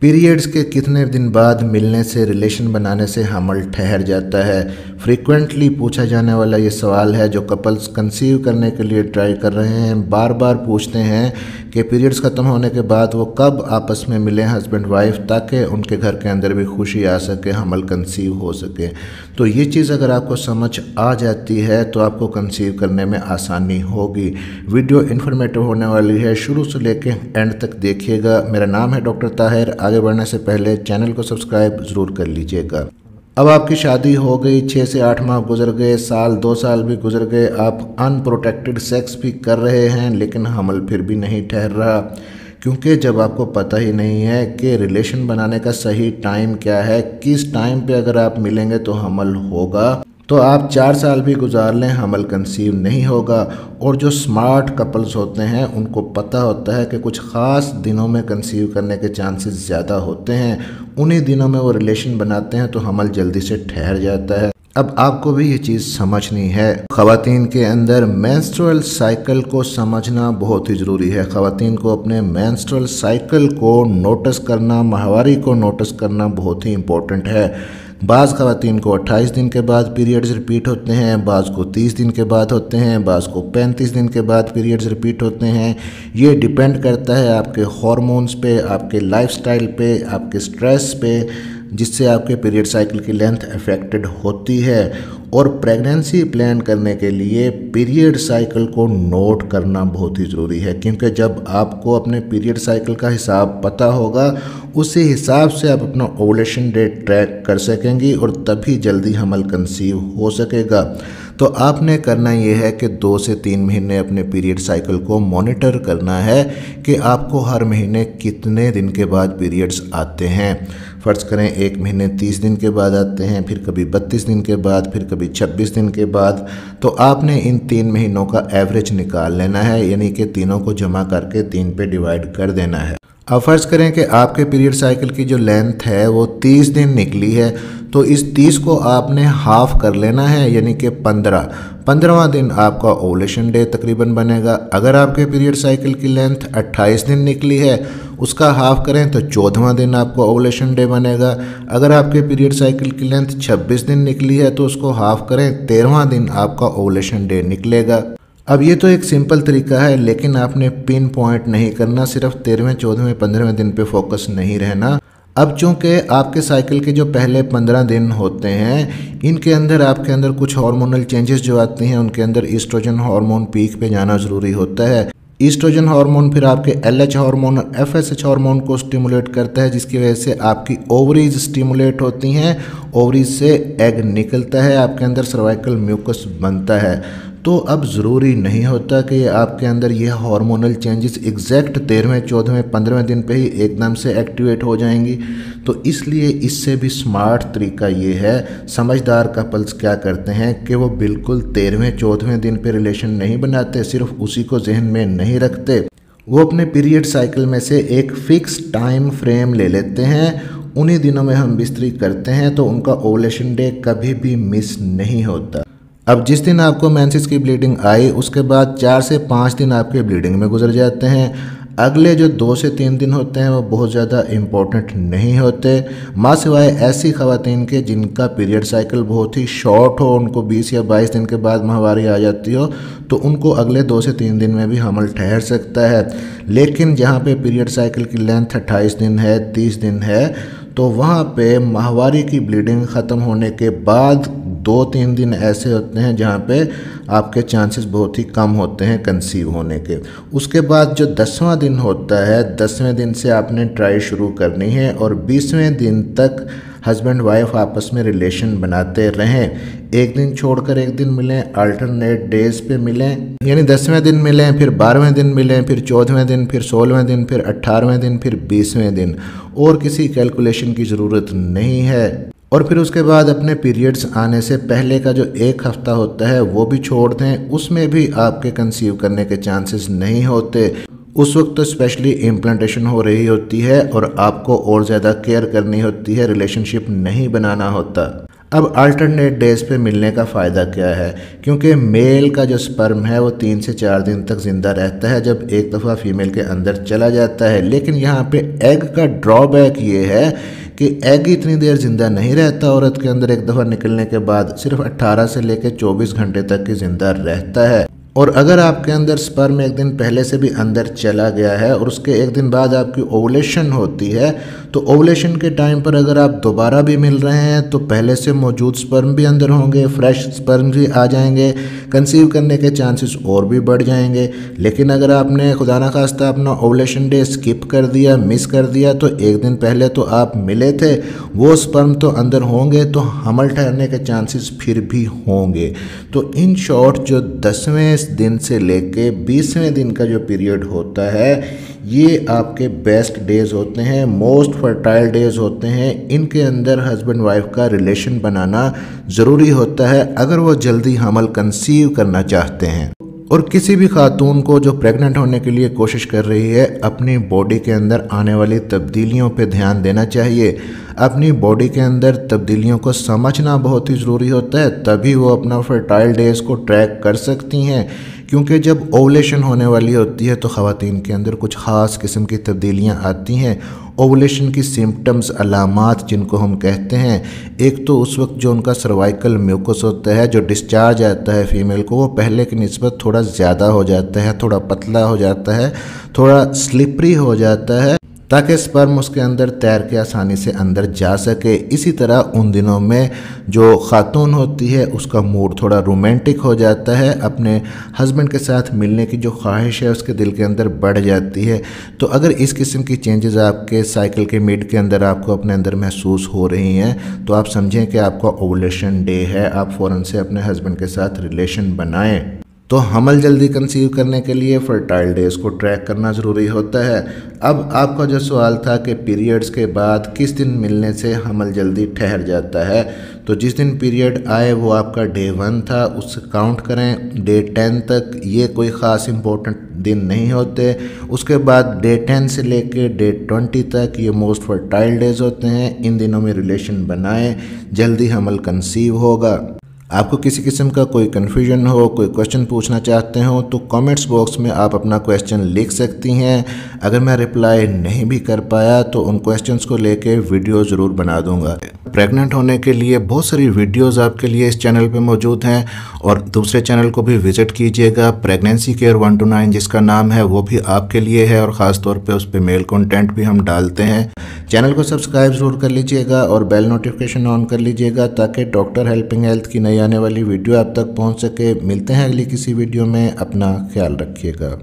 Periods के कितने दिन बाद मिलने से रिलेशन बनाने से हमल ठहर जाता है। फ्रीक्वेंटली पूछा जाने वाला ये सवाल है जो कपल्स कंसीव करने के लिए ट्राई कर रहे हैं। बार बार पूछते हैं कि पीरियड्स ख़त्म होने के बाद वो कब आपस में मिलें हस्बैंड वाइफ, ताकि उनके घर के अंदर भी खुशी आ सके, हमल कंसीव हो सके। तो ये चीज़ अगर आपको समझ आ जाती है तो आपको कंसीव करने में आसानी होगी। वीडियो इन्फॉर्मेटिव होने वाली है, शुरू से लेके एंड तक देखिएगा। मेरा नाम है डॉक्टर ताहिर। आगे बढ़ने से पहले चैनल को सब्सक्राइब ज़रूर कर लीजिएगा। अब आपकी शादी हो गई, 6 से 8 माह गुजर गए, साल 2 साल भी गुजर गए, आप अनप्रोटेक्टेड सेक्स भी कर रहे हैं, लेकिन हमल फिर भी नहीं ठहर रहा। क्योंकि जब आपको पता ही नहीं है कि रिलेशन बनाने का सही टाइम क्या है, किस टाइम पे अगर आप मिलेंगे तो हमल होगा, तो आप 4 साल भी गुजार लें, हमल कंसीव नहीं होगा। और जो स्मार्ट कपल्स होते हैं उनको पता होता है कि कुछ ख़ास दिनों में कंसीव करने के चांसेस ज़्यादा होते हैं, उन्हीं दिनों में वो रिलेशन बनाते हैं तो हमल जल्दी से ठहर जाता है। अब आपको भी ये चीज़ समझनी है। ख़वातीन के अंदर मेंस्ट्रुअल साइकिल को समझना बहुत ही ज़रूरी है। ख़वातीन को अपने मेंस्ट्रुअल साइकिल को नोटिस करना, माहवारी को नोटिस करना बहुत ही इम्पोर्टेंट है। बाज़ ख़वातीन को 28 दिन के बाद पीरियड्स रिपीट होते हैं, बाज़ को 30 दिन के बाद होते हैं, बाज़ को 35 दिन के बाद पीरियड्स रिपीट होते हैं। ये डिपेंड करता है आपके हार्मोन्स पे, आपके लाइफस्टाइल पे, आपके स्ट्रेस पे, जिससे आपके पीरियड साइकिल की लेंथ अफेक्टेड होती है। और प्रेगनेंसी प्लान करने के लिए पीरियड साइकिल को नोट करना बहुत ही ज़रूरी है, क्योंकि जब आपको अपने पीरियड साइकिल का हिसाब पता होगा, उसी हिसाब से आप अपना ओवुलेशन डेट ट्रैक कर सकेंगी और तभी जल्दी हमल कंसीव हो सकेगा। तो आपने करना ये है कि 2 से 3 महीने अपने पीरियड साइकिल को मॉनिटर करना है कि आपको हर महीने कितने दिन के बाद पीरियड्स आते हैं। फ़र्ज़ करें 1 महीने 30 दिन के बाद आते हैं, फिर कभी 32 दिन के बाद, फिर कभी 26 दिन के बाद। तो आपने इन 3 महीनों का एवरेज निकाल लेना है, यानी कि तीनों को जमा करके 3 पे डिवाइड कर देना है। अब फ़र्ज़ करें कि आपके पीरियड साइकिल की जो लेंथ है वो 30 दिन निकली है, तो इस 30 को आपने हाफ़ कर लेना है, यानी कि 15वां दिन आपका ओवुलेशन डे तकरीबन बनेगा। अगर आपके पीरियड साइकिल की लेंथ 28 दिन निकली है, उसका हाफ़ करें तो 14वां दिन आपका ओवुलेशन डे बनेगा। अगर आपके पीरियड साइकिल की लेंथ 26 दिन निकली है तो उसको हाफ़ करें, 13वां दिन आपका ओवुलेशन डे निकलेगा। अब ये तो एक सिंपल तरीका है, लेकिन आपने पिन पॉइंट नहीं करना, सिर्फ 13वें, 14वें, 15वें दिन पे फोकस नहीं रहना। अब चूँकि आपके साइकिल के जो पहले 15 दिन होते हैं, इनके अंदर आपके अंदर कुछ हार्मोनल चेंजेस जो आते हैं, उनके अंदर ईस्ट्रोजन हार्मोन पीक पे जाना ज़रूरी होता है। ईस्ट्रोजन हार्मोन फिर आपके LH हार्मोन और FSH हार्मोन को स्टिमुलेट करता है, जिसकी वजह से आपकी ओवरीज स्टिमुलेट होती हैं, ओवरीज से एग निकलता है, आपके अंदर सर्वाइकल म्यूकस बनता है। तो अब ज़रूरी नहीं होता कि आपके अंदर ये हार्मोनल चेंजेस एग्जैक्ट 13वें, 14वें, 15वें दिन पे ही एकदम से एक्टिवेट हो जाएंगी। तो इसलिए इससे भी स्मार्ट तरीका ये है, समझदार कपल्स क्या करते हैं कि वो बिल्कुल 13वें, 14वें दिन पे रिलेशन नहीं बनाते, सिर्फ उसी को जहन में नहीं रखते। वो अपने पीरियड साइकिल में से एक फ़िक्स टाइम फ्रेम ले लेते हैं, उन्हीं दिनों में हम बिस्तरी करते हैं, तो उनका ओवुलेशन डे कभी भी मिस नहीं होता। अब जिस दिन आपको मेंसेस की ब्लीडिंग आई, उसके बाद 4 से 5 दिन आपके ब्लीडिंग में गुजर जाते हैं। अगले जो 2 से 3 दिन होते हैं वो बहुत ज़्यादा इम्पोर्टेंट नहीं होते, माँ सिवाय ऐसी ख़वातीन के जिनका पीरियड साइकिल बहुत ही शॉर्ट हो, उनको 20 या 22 दिन के बाद माहवारी आ जाती हो, तो उनको अगले 2 से 3 दिन में भी हमल ठहर सकता है। लेकिन जहाँ पे पीरियड साइकिल की लेंथ 28 दिन है, 30 दिन है, तो वहाँ पे माहवारी की ब्लीडिंग ख़त्म होने के बाद 2-3 दिन ऐसे होते हैं जहाँ पे आपके चांसेस बहुत ही कम होते हैं कंसीव होने के। उसके बाद जो 10वां दिन होता है, 10वें दिन से आपने ट्राई शुरू करनी है और 20वें दिन तक हस्बैंड वाइफ आपस में रिलेशन बनाते रहें। एक दिन छोड़कर एक दिन मिलें, अल्टरनेट डेज पे मिलें, यानी 10वें दिन मिलें, फिर 12वें दिन मिलें, फिर 14वें दिन, फिर 16वें दिन, फिर 18वें दिन, फिर 20वें दिन। और किसी कैलकुलेशन की ज़रूरत नहीं है। और फिर उसके बाद अपने पीरियड्स आने से पहले का जो 1 हफ़्ता होता है वो भी छोड़ दें, उसमें भी आपके कंसीव करने के चांसेस नहीं होते। उस वक्त तो स्पेशली इम्प्लांटेशन हो रही होती है और आपको और ज़्यादा केयर करनी होती है, रिलेशनशिप नहीं बनाना होता। अब अल्टरनेट डेज पे मिलने का फ़ायदा क्या है, क्योंकि मेल का जो स्पर्म है वो 3 से 4 दिन तक ज़िंदा रहता है जब एक दफ़ा फीमेल के अंदर चला जाता है। लेकिन यहाँ पे एग का ड्रॉबैक ये है कि एग इतनी देर ज़िंदा नहीं रहता औरत के अंदर, एक दफ़ा निकलने के बाद सिर्फ 18 से लेकर 24 घंटे तक ही ज़िंदा रहता है। और अगर आपके अंदर स्पर्म एक दिन पहले से भी अंदर चला गया है और उसके एक दिन बाद आपकी ओवुलेशन होती है, तो ओवुलेशन के टाइम पर अगर आप दोबारा भी मिल रहे हैं तो पहले से मौजूद स्पर्म भी अंदर होंगे, फ्रेश स्पर्म भी आ जाएंगे, कंसीव करने के चांसेस और भी बढ़ जाएंगे। लेकिन अगर आपने खुदा ना खास्ता अपना ओवुलेशन डे स्किप कर दिया, मिस कर दिया, तो एक दिन पहले तो आप मिले थे, वो स्पर्म तो अंदर होंगे, तो हमल ठहरने के चांसेस फिर भी होंगे। तो इन शॉर्ट जो 10वें दिन से लेके 20वें दिन का जो पीरियड होता है, ये आपके बेस्ट डेज़ होते हैं, मोस्ट फर्टाइल डेज़ होते हैं। इनके अंदर हस्बैंड वाइफ का रिलेशन बनाना ज़रूरी होता है अगर वो जल्दी हमल कंसीव करना चाहते हैं। और किसी भी खातून को जो प्रेग्नेंट होने के लिए कोशिश कर रही है, अपनी बॉडी के अंदर आने वाली तब्दीलियों पे ध्यान देना चाहिए। अपनी बॉडी के अंदर तब्दीलियों को समझना बहुत ही ज़रूरी होता है, तभी वो अपना फर्टाइल डेज़ को ट्रैक कर सकती हैं। क्योंकि जब ओवुलेशन होने वाली होती है तो ख़वातीन के अंदर कुछ ख़ास किस्म की तब्दीलियाँ आती हैं। ओवुलेशन की सिम्टम्स, अलामात जिनको हम कहते हैं, एक तो उस वक्त जो उनका सर्वाइकल म्यूकस होता है, जो डिस्चार्ज आता है फीमेल को, वो पहले की निस्बत थोड़ा ज़्यादा हो जाता है, थोड़ा पतला हो जाता है, थोड़ा स्लिपरी हो जाता है, ताकि स्पर्म उसके अंदर तैर के आसानी से अंदर जा सके। इसी तरह उन दिनों में जो खातून होती है उसका मूड थोड़ा रोमांटिक हो जाता है, अपने हस्बैंड के साथ मिलने की जो ख्वाहिश है उसके दिल के अंदर बढ़ जाती है। तो अगर इस किस्म की चेंजेस आपके साइकिल के मिड के अंदर आपको अपने अंदर महसूस हो रही हैं, तो आप समझें कि आपका ओवुलेशन डे है, आप फ़ौरन से अपने हस्बैंड के साथ रिलेशन बनाएं। तो हमल जल्दी कंसीव करने के लिए फर्टाइल डेज़ को ट्रैक करना ज़रूरी होता है। अब आपका जो सवाल था कि पीरियड्स के बाद किस दिन मिलने से हमल जल्दी ठहर जाता है, तो जिस दिन पीरियड आए वो आपका डे 1 था, उससे काउंट करें डे 10 तक। ये कोई ख़ास इम्पोर्टेंट दिन नहीं होते। उसके बाद डे 10 से लेके डे 20 तक ये मोस्ट फर्टाइल डेज़ होते हैं। इन दिनों में रिलेशन बनाएं, जल्दी हमल कंसीव होगा। आपको किसी किस्म का कोई कन्फ्यूजन हो, कोई क्वेश्चन पूछना चाहते हो, तो कमेंट्स बॉक्स में आप अपना क्वेश्चन लिख सकती हैं। अगर मैं रिप्लाई नहीं भी कर पाया तो उन क्वेश्चंस को लेके वीडियो ज़रूर बना दूंगा। प्रेग्नेंट होने के लिए बहुत सारी वीडियोस आपके लिए इस चैनल पे मौजूद हैं, और दूसरे चैनल को भी विज़िट कीजिएगा। प्रेगनेंसी केयर 1 to 9 जिसका नाम है, वो भी आपके लिए है, और ख़ास तौर पे उस पर मेल कंटेंट भी हम डालते हैं। चैनल को सब्सक्राइब ज़रूर कर लीजिएगा और बेल नोटिफिकेशन ऑन कर लीजिएगा, ताकि डॉक्टर हेल्पिंग हेल्थ की नई आने वाली वीडियो आप तक पहुंच सके। मिलते हैं अगली किसी वीडियो में, अपना ख्याल रखिएगा।